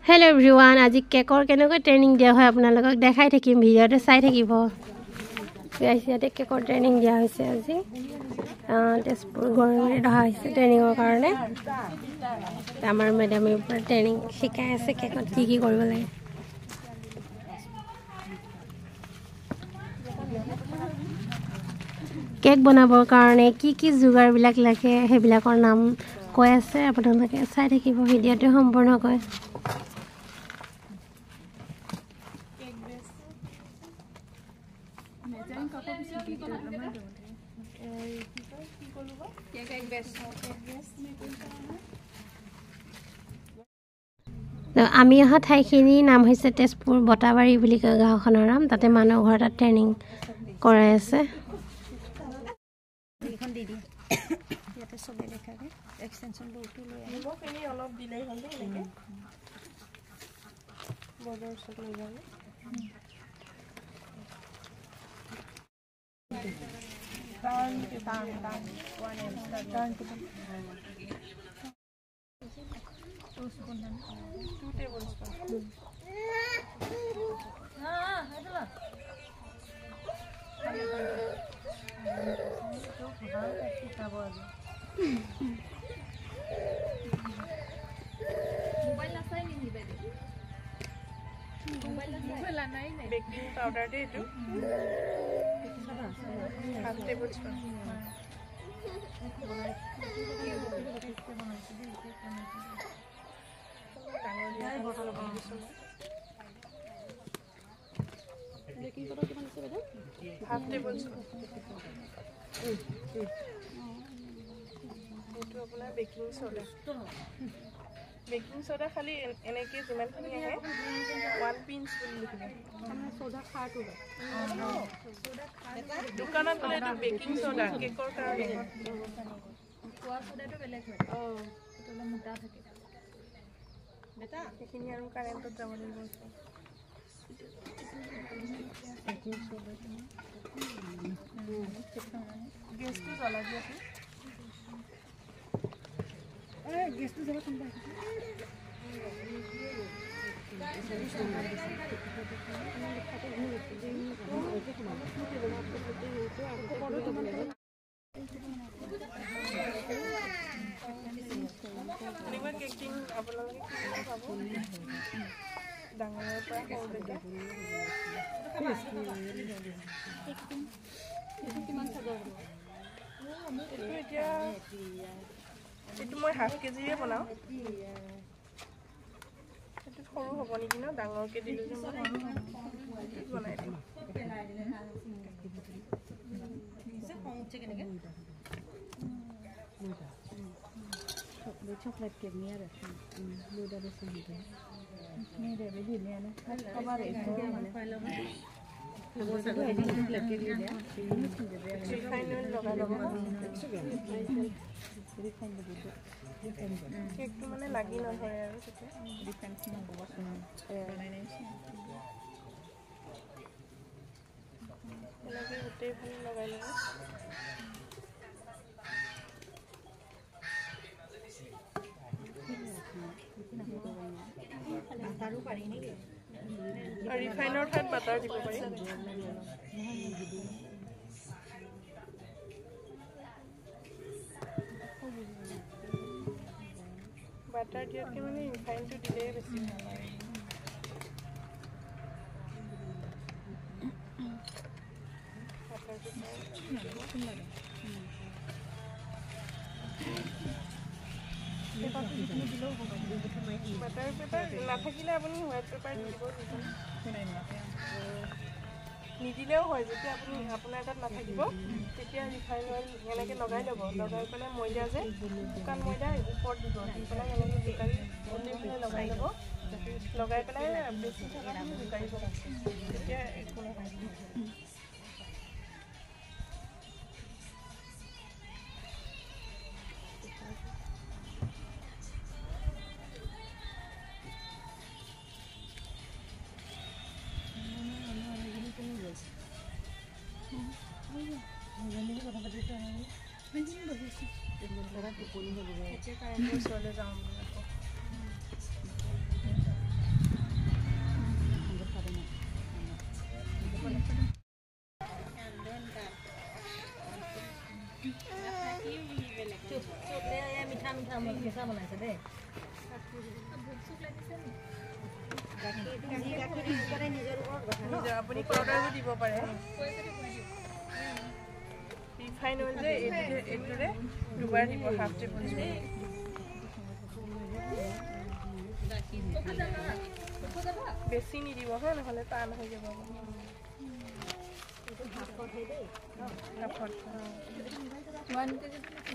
Hello everyone, আজি কেকৰ কেনেকৈ ট্ৰেইনিং দিয়া হয় আপোনালোকক দেখাই থাকিম ভিডিঅ'টো চাই থাকিব গাইস ইয়াতে কেকৰ ট্ৰেইনিং দিয়া হৈছে আজি তেজপুৰ গৰমৰে ৰহা হৈছে ট্ৰেইনিংৰ কাৰণে আমাৰ মেডামে ওপৰত ট্ৰেইনিং শিকাই আছে কেকত কি কৰিব লাগে কেক বনাবৰ কাৰণে কি যোগাৰ বিলাক লাগে হেবিলাকৰ নাম কৈ আছে আপোনালোকে চাই থাকিব ভিডিঅ'টো সম্পূৰ্ণকৈ আমি অহা ঠাইখিনি নাম হৈছে তেজপুৰ বটাবাৰী বুলি কয় গাঁওখনৰ নাম তাতে মানুহ ঘৰ তাত ট্ৰেইনিং কৰাই আছে এখন দি দিয়া ইয়াতে সবে দেখাবে এক্সটেনশন বোৰ্ডটো লৈ আহিব এনে অলপ দিলেই হ'ল এনেকে বৰ্ডাৰ সব লৈ যাবে টান 1 এম টান 2 tablespoon হেদলা মোবাইল আছাই নি বাইদে মোবাইল নাই বেকিং পাউডার দে এটো half table spoon baking powder কিমান আছে বাইদে হাফ টেবিল স্পুন এটো আপোনাৰ বেকিং সোডা খালি এনেকে যিমান খিনি আহে 1 পিঞ্চ বুলি লিখিব আমরা সোডা খাটো সোডা খাটো দোকানত গলে তো বেকিং সোডা কেকৰ কাৰণে কোৱা সোডাটো বেলেগ হয় এটা মোটা থাকে বেটা এখিনি আৰু কাৰেন্টত যাব লাগিব বেকিং সোডা গেছটো জ্বলা দিয়া গেছটো জ্বলা কম পাই কেকিং আপোনালোকে কি পাব ডাঙৰৰ পৰা সৰুলৈকে কিমান চাব এতিয়া এটো মই হাফ কেজিয়ে বনাও এটো সৰু হ'ব নেকি ন ডাঙৰকে দিলে যে মই বনাই দিম chocolate cake ni ada lu dari sini ni ada begini ya kabar itu কেকটো মানে লাগি নধৰে আৰু তেতিয়া ডিফাৰেন্স নহব এনেকৈ গোটেই ফালে লগাই ল'ব বাটাৰো পাৰি নেকি ৰিফাইনৰ ঠাইত বাটাৰ দিব পাৰি বাটাৰ দিয়াতকৈ মানে ৰিফাইনটো দিলেই বেছি ভাল হয় বাটাৰ পেপাৰ নাথাকিলে আপুনি হোৱাইট পেপাৰ দিব নিদিলেও হয় যেতিয়া আপুনি আপোনাৰ তাত নাথাকিব তেতিয়া ৰিফাইন অইল এনেকৈ লগাই ল'ব লগাই পেলাই ময়দা যে শুকান ময়দা ওপৰত দিব দি পেলাই এনেকৈ জোকাৰি গোটেইখিনি লগাই ল'ব লগাই পেলাই বেছি থকাখিনি জোকাৰিব তেতিয়া একো নহয় আপুনি পাউডাৰো দিব পাৰে ৰিফাইন অইল যে এইটোৰে দুবাৰ দিব হাফ টেবুল স্পুন বেছি নিদিব হা নহ'লে টান হৈ যাব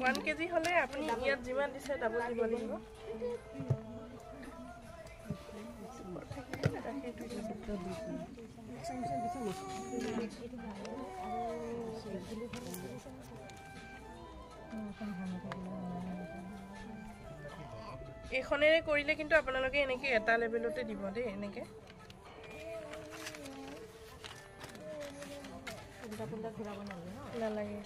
1 কেজি হলে আপুনি ইয়াত যিমান দিছে ডাবল দিব লাগিব এখনেৰে কৰিলে কিন্তু আপোনালোকে এনেকে এটা লেভেলতে দিব দেই এনেকে নালাগে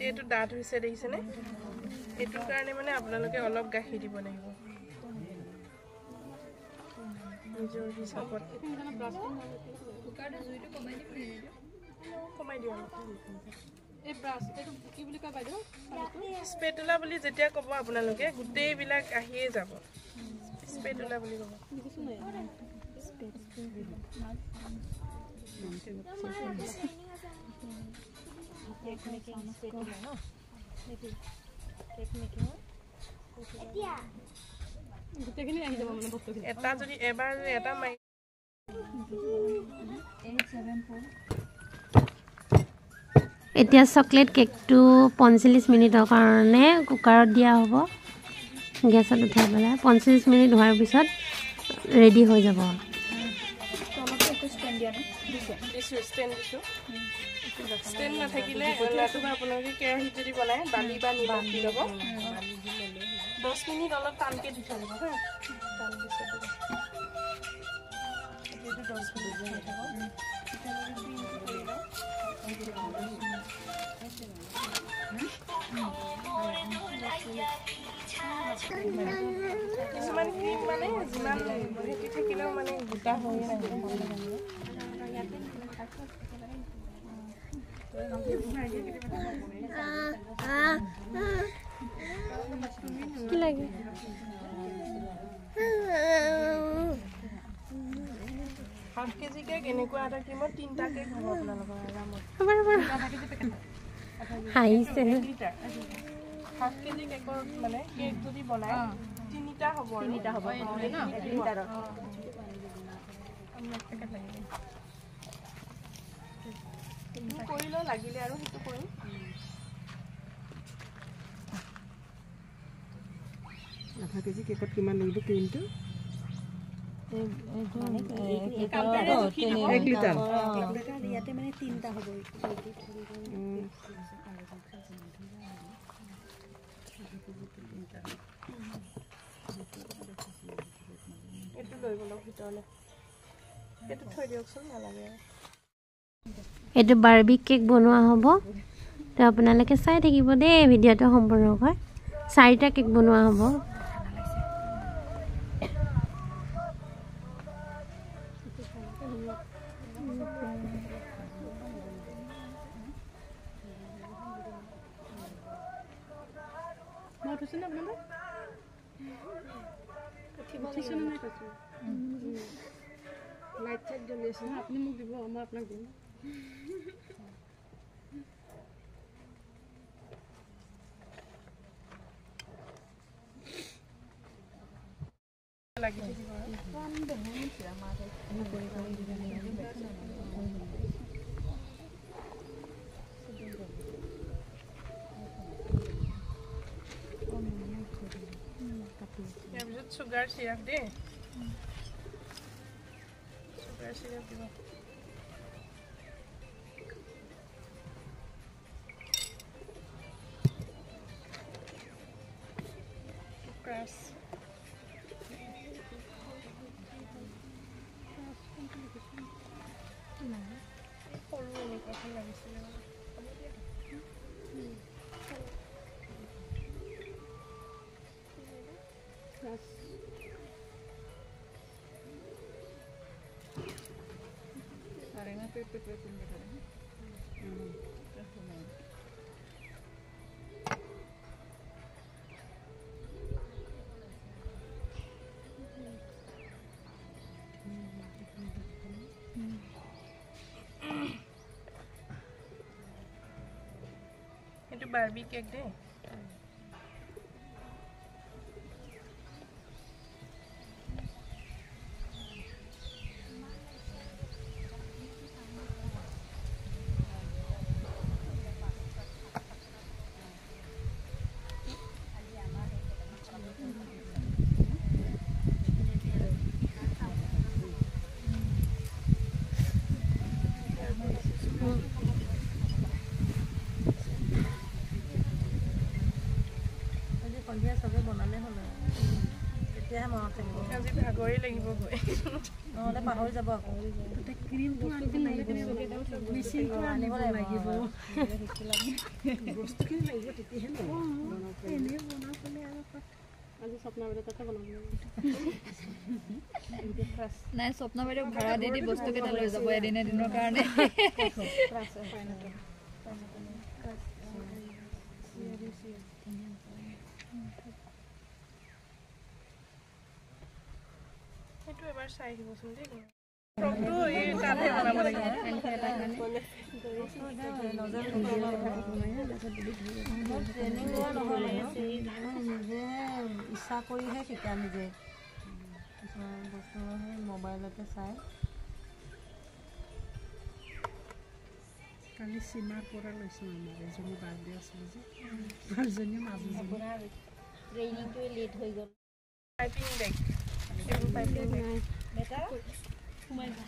এইটো ডাঠ হৈছে দেখিছেনে এইটোৰ কাৰণে মানে আপোনালোকে অলপ গাখীৰ দিব লাগিব নিজৰ হিচাপত কমাই দিওঁ স্পেটুলা বুলি যেতিয়া ক'ব আপোনালোকে গোটেইবিলাক আহিয়ে যাব স্পেটুলা বুলি ক'ব এটা যদি এবাৰ এটা মাৰি এতিয়া চকলেট কেকটো 45 মিনিটৰ কাৰণে কুকাৰত দিয়া হ'ব গেছত উঠাই পেলাই 45 মিনিট হোৱাৰ পিছত ৰেডি হৈ যাব ষ্টেণ্ড নাথাকিলে লাডুবা আপোনালোকে কেৰাহীত যদি বনায় বালি বা নিমখ দি ল'ব 10 মিনিট অলপ টানকৈ দি থৈ দিব হা টান পিছত এইটো 10 মিনিট থৈ থাকক কিছুমান ক্ৰীম মানে যিমান হেঁতি থাকিলেও মানে গোটা হৈয়ে নাহে কি লাগে হাফ কেজি কেক এনেকুৱা এটা ক্ৰীমত 3টা কেক হ'ব আপোনালোকৰ আৰামত হাঁহিছে হাফ কেজি কেকৰ মানে কেক যদি বনায় 3টা হ'ব 3টা হ'ব কৰি লওঁ লাগিলে আৰু সেইটো কৰিম আধা কেজি কেকত কিমান লাগিব ক্ৰীমটো 1 লিটাৰ ইয়াতে মানে 3টা হ'ব এইটো লৈ গ'লক ভিতৰলৈ এইটো থৈ দিয়কচোন নালাগে এইটো বাৰ্বি কেক বনোৱা হ'ব তো আপোনালোকে চাই থাকিব দেই ভিডিঅ'টো সম্পূৰ্ণকৈ 4টা কেক বনোৱা হ'ব লাইট চাইট জ্বলি আছে আপুনি মোক দিব মই আপোনাক দিম লাগি তাৰপিছত চুগাৰ চিৰাপ দেই চুগাৰ চিৰাপ দিব ক্ৰাছ সৰু এনেকুৱাখন লাগিছিলে এইটো বাৰ্বি কেক দে আজি ভাগৰি লাগিব গৈ নহ'লে পাহৰি যাব আকৌ ক্ৰীমটো আনিব লাগিব বস্তুখিনি লাগিব তেতিয়াহে এনেই বনাবলৈ আৰু আজি স্বপ্ন বাইদেউ তাতে বনাব নাই স্বপ্ন বাইদেউ ভাড়া দি বস্তু কেইটা লৈ যাব এদিন এদিনৰ কাৰণে সেইটো এবাৰ চাই দিবচোন দেই ফ্ৰকটো এই কাঠে বনাব লাগিব ইচ্ছা কৰিহে শিকা নিজে কিছুমান বস্তু সেই মোবাইলতে চাই কালি সীমাৰ পৰা লৈছোঁ আমাৰ এজনী বাৰ্থডে আছিলে যে বাৰজনী মাজুজনী ট্ৰেইনিংটো লেট হৈ গ'ল পাইপিং বেগ এইবোৰ পাইপিং বেগ বেটা সোমাই যা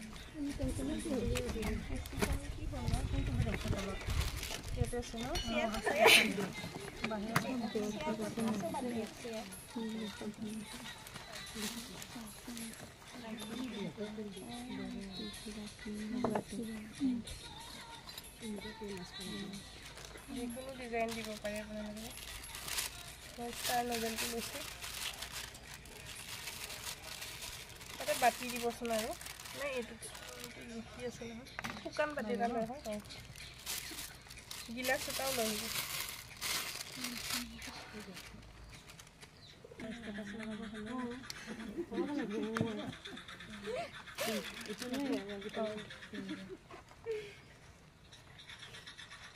যিকোনো ডিজাইন দিব পাৰে আপোনালোকে মই ষ্টাৰ নজেলটো লৈছোঁ তাতে বাতি দিবচোন আৰু নাই এইটো জুখি আছে নহয় শুকান বাতি এটা লৈ হয় গিলাচ এটাও লৈ আহিব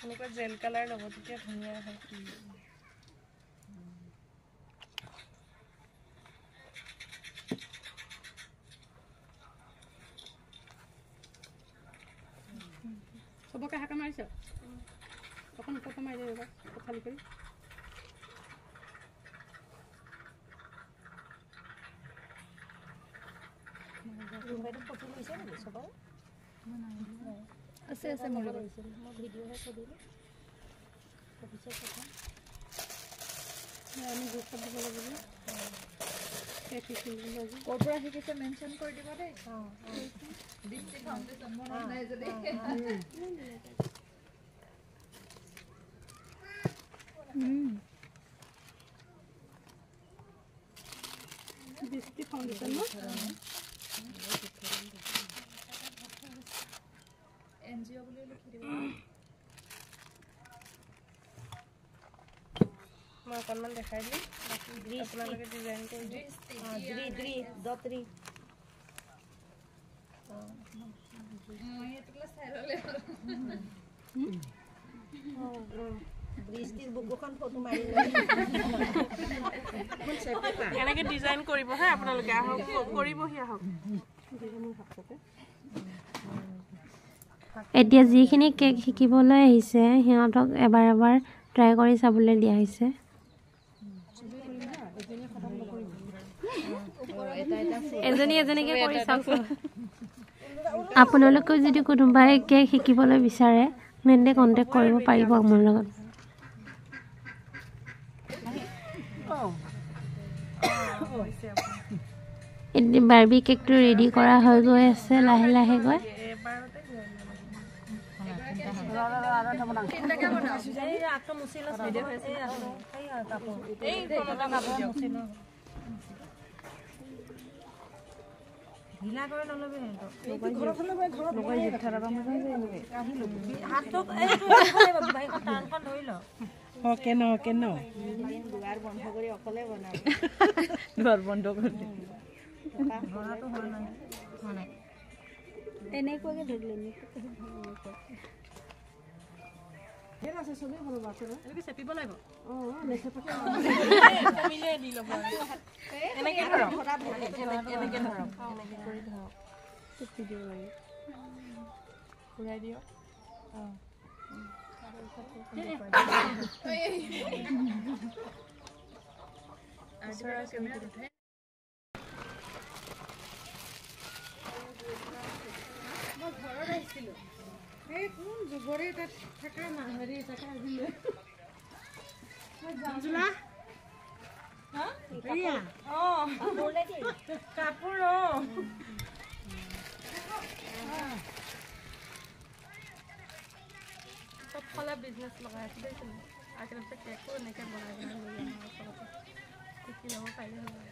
এনেকুৱা জেল কালাৰ ল'ব তেতিয়া ধুনীয়া হয় চবকে হাকা মাৰিছ অকণ ফটো মাৰি দে ৰ'বা পঠালি কৰি ফটো লৈছে নেকি চবৰ আছে আছে মোৰ লগত মই ভিডিঅ'হে কৰিলোঁ তাৰপিছত কথা আমি গ্ৰুপত দিব লাগিব ক'ৰ পৰা শিকিছে মেনশ্যন কৰি দিব দেই দীপ্তি ফাউণ্ডেশ্যন মনত নাই যদি দৃষ্টি ফাউণ্ডেশ্যন ন NGO বুলি লিখি দিব মই অকণমান দেখাই দিম আপোনালোকে ডিজাইন কৰি দিম দৃষ্টিৰ বুকুখন ফটো মাৰি এনেকৈ ডিজাইন কৰিব হা আপোনালোকে আহক কৰিবহি আহক এতিয়া যিখিনি কেক শিকিবলৈ আহিছে সিহঁতক এবাৰ এবাৰ ট্ৰাই কৰি চাবলৈ দিয়া হৈছে এজনী এজনীকে কৰি চাওকচোন আপোনালোকেও যদি কোনোবাই কেক শিকিবলৈ বিচাৰে তেন্তে কণ্টেক্ট কৰিব পাৰিব মোৰ লগত বাৰ্বি কেকটো ৰেডি কৰা হৈ গৈ আছে লাহে লাহে গৈ ঢিলা কৰি নল'বি দুৱাৰ বন্ধ কৰি অকলে বনাব দুৱাৰ বন্ধ কৰি তেনেকুৱাকে ধৰিলে হেৰা আছে সবে বনাব আছে না এনেকৈ চেপিব লাগিব নেচেপাকে কমিলে দি ল'ব এনেকে ধৰক এনেকে ধৰক এনেকে কৰি ধৰক চেপি দিব লাগে ঘূৰাই দিয়ক ঘৰত আহিছিলো এই কোন যুগৰে তাত থকা হেৰি থকা আজিলৈ জুলা ৰিয়া কাপোৰ চবফালে বিজনেছ লগাই আছোঁ দেখিছোঁ আৰু কেকো এনেকৈ বনাই বনাই লৈ আহোঁ চবতে শিকি ল'ব পাৰিলে হ'ল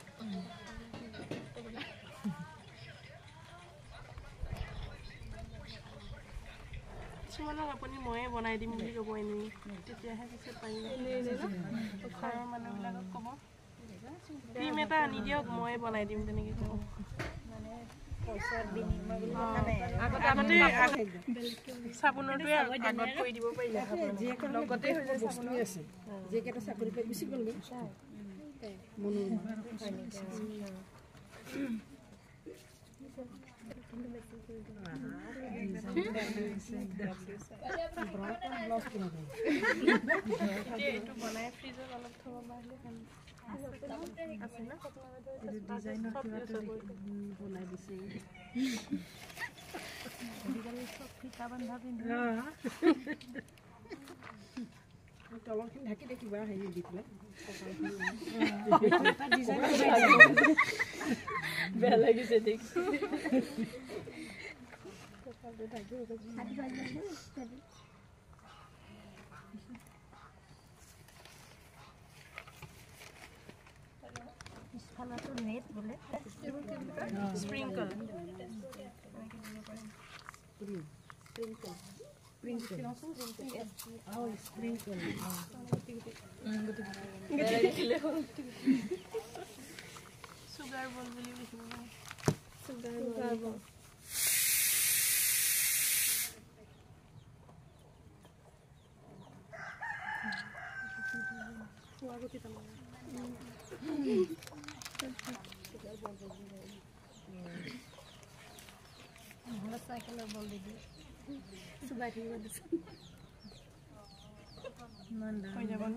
কিছুমানক আপুনি ময়ে বনাই দিম বুলি ক'ব এনেই তেতিয়াহে পিছত পাৰিব ঘৰৰ মানুহবিলাকক ক'ব ক্ৰীম এটা আনি দিয়ক ময়ে বনাই দিম তেনেকৈ ক'ব চাবোনৰটোৱে আগত কৰি দিব পাৰিলে লগতে হৈ যায় চাবোন আছে যিকেইটা চাকৰি পাই গুচি গ'লগৈ এইটো বনাই ফ্ৰিজত অলপ থ'ব পাৰিলে আছে না বনাই দিছে তলৰখিনি ঢাকি দে কিবা হেৰি দি পেলাই বেয়া লাগিছে দেখ নেট বোলে স্প্ৰিংকল সুগাৰ বল বুলি লিখিব সুগাৰ বল চাইকেলৰ বল দি দিয়ে চুবাই থাকিব দিছে হৈ যাব ন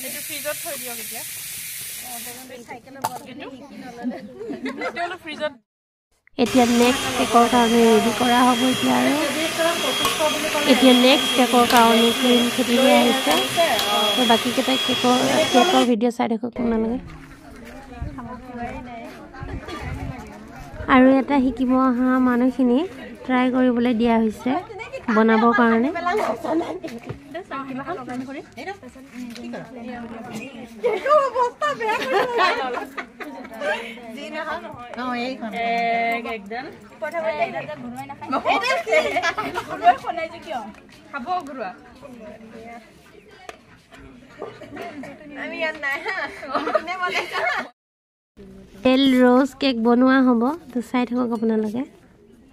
এইটো ফ্ৰিজত থৈ দিয়ক এতিয়া চাইকেলৰ বল শিকি নল'লে ফ্ৰিজত এতিয়া নেক্সট কেকৰ কাৰণে ৰেডি কৰা হ'ব এতিয়া আৰু এতিয়া নেক্সট কেকৰ কাৰণে ক্ৰীম খেতি লৈ আহিছে তো বাকীকেইটা কেকৰ ভিডিঅ' চাই থাকক আপোনালোকে আৰু এটা শিকিব অহা মানুহখিনি ট্ৰাই কৰিবলৈ দিয়া হৈছে বনাবৰ কাৰণে তেল ৰ'জ কেক বনোৱা হ'ব তো চাই থাকক আপোনালোকে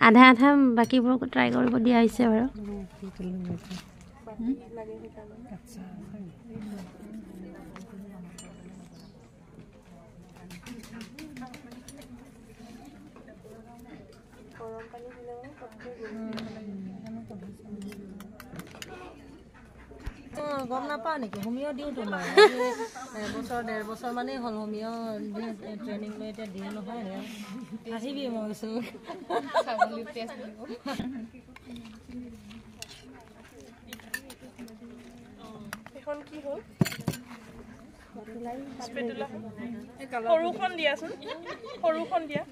আধা আধা বাকীবোৰ ট্ৰাই কৰিব দিয়া হৈছে বাৰু গম নাপাওঁ নেকি হোমিও দিওঁ তোমাৰ এবছৰ 1.5 বছৰ মানেই হ'ল হোমিও ট্ৰেইনিং লৈ এতিয়া দিওঁ নহয় আহিবি মই কৈছোঁ এখন কি হ'ল সৰুখন দিয়াচোন সৰুখন দিয়া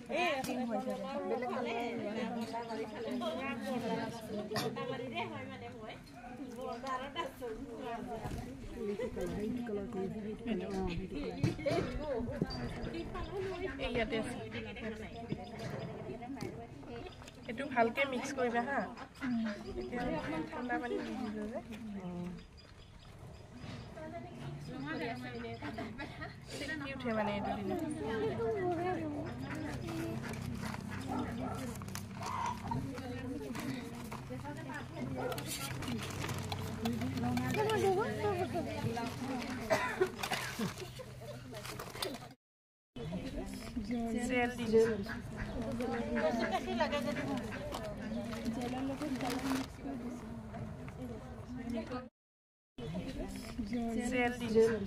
এইটো ভালকে মিক্স কৰিবা হা এতিয়া ঠাণ্ডা পানী দি দিলো যে উঠে মানে এইটো দিলে জেল দি জেল দি জেল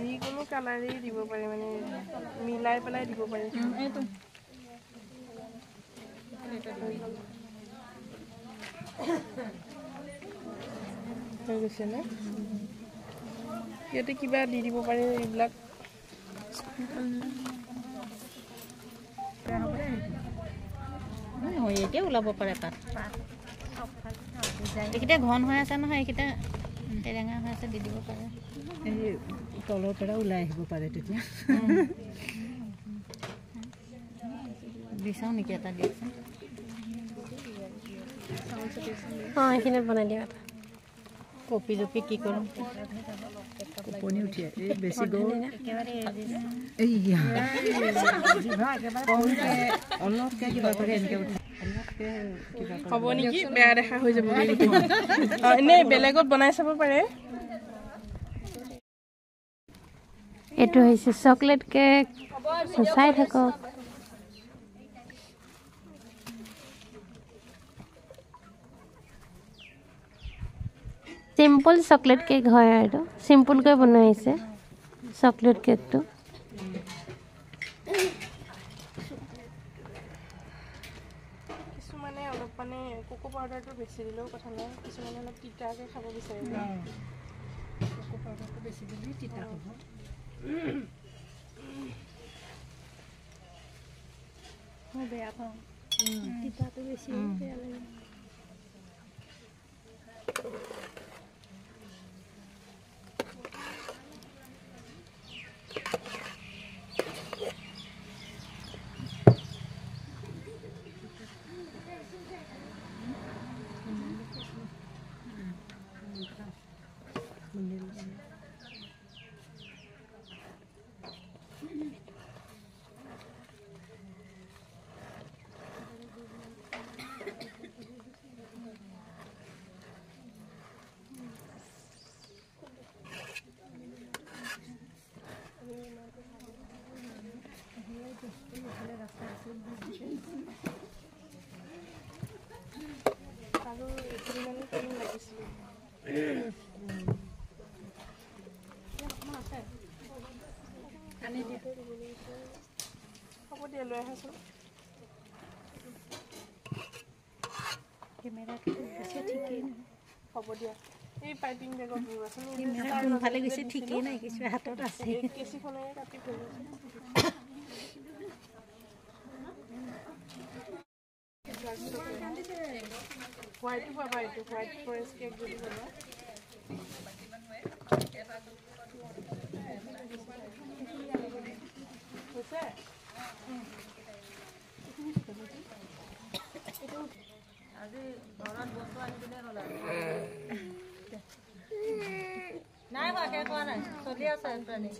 যিকোনো কালাৰেই দিব পাৰে মানে মিলাই পেলাই দিব পাৰে হৈ গৈছে নে ইয়াতে কিবা দি দিব পাৰে এইবিলাক এতিয়া ওলাব পাৰে তাত এইকেইটা ঘন হৈ আছে নহয় এইকেইটা টেৰেঙা হৈ আছে দি দিব পাৰে এই তলৰ পৰা ওলাই আহিব পাৰে তেতিয়া দিচাওঁ নেকি এটা দিয়কচোন অঁ এইখিনিত বনাই দিয়া কপি জপি কি কৰোঁ টোপনি উঠি এই বেছি গ'ল অলপকৈ কিবা কৰি এনেকৈ উঠে হ'ব নেকি বেয়া দেখা হৈ যাব এনেই বেলেগত বনাই চাব পাৰে এইটো হৈছে চকলেট কেক চাই থাকক সিম্পল চকলেট কেক হয় আৰু সিম্পলকৈ বনাইছে চকলেট কেকটো কিছুমানে অলপ মানে কোকো পাউডাৰটো বেছি দিলেও কথা নাই কিছুমানে অলপ তিতাকৈ খাব বিচাৰে কোকো পাউডাৰটো বেছি দিলে তিতা হ'ব মই বেয়া পাওঁ তিতাটো বেছি বেয়া লাগে হ'ব দিয়া লৈ আহাচোন কেমেৰাটো আছে ঠিকেই নাই হ'ব দিয়া এই পাইপিং বেগত দিবাচোন কেমেৰা কোনফালে গৈছে ঠিকেই নাই কিছু হাতত আছে কেঁচিখনেৰে কাটি থৈ হোৱাইটো পাবা এইটো হোৱাইট ফৰেষ্ট কেক যদি পাবা হৈছে আজি ঘৰত বস্তু আনি দিলে হ'ল নাই হোৱা শেষ হোৱা নাই চলি আছে প্ৰাণী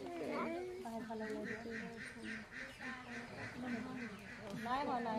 নাই হোৱা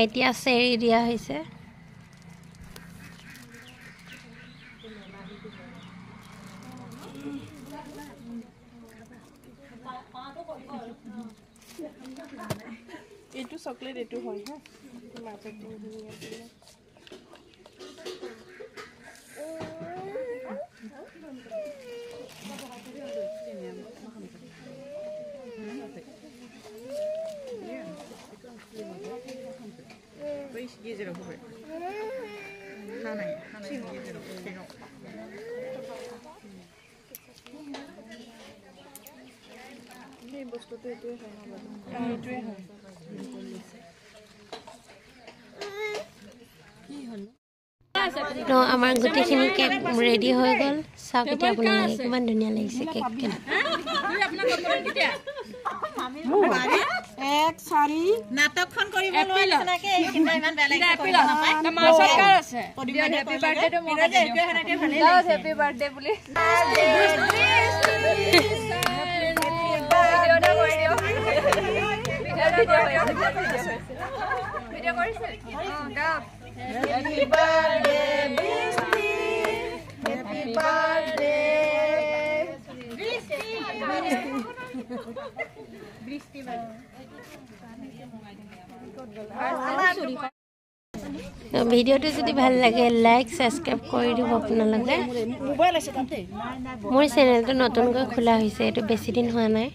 এতিয়া চেৰি দিয়া হৈছে এইটো চকলেট এইটো হয় হা মাৰ্কেটিং খিনি আছে এই বস্তুটো এইটোৱে হয় না এইটোৱে হয় তো আমাৰ গোটেইখিনি কেক ৰেডি হৈ গ'ল চাওক এতিয়া আপোনালোকে কিমান ধুনীয়া লাগিছে কেকটো নাটকখন কৰিব নোৱাৰি নাকে কিন্তু ইমান বেয়া লাগিছে কৰিব নাপায় মাছত কাৰ আছে হেপি বাৰ্থডে টো মই এইটোৱে হেনেকে ভালে লাগিছে হেপি বাৰ্থডে বুলি ভিডিও কৰিছে Happy birthday, Bristy. Happy birthday, Bristy. ভিডিওটো যদি ভাল লাগে লাইক সাবস্ক্রাইব কৰি দিব আপোনালোকে মোৰ চেনেলটো নতুনকৈ খোলা হৈছে এইটো বেছি দিন হোৱা নাই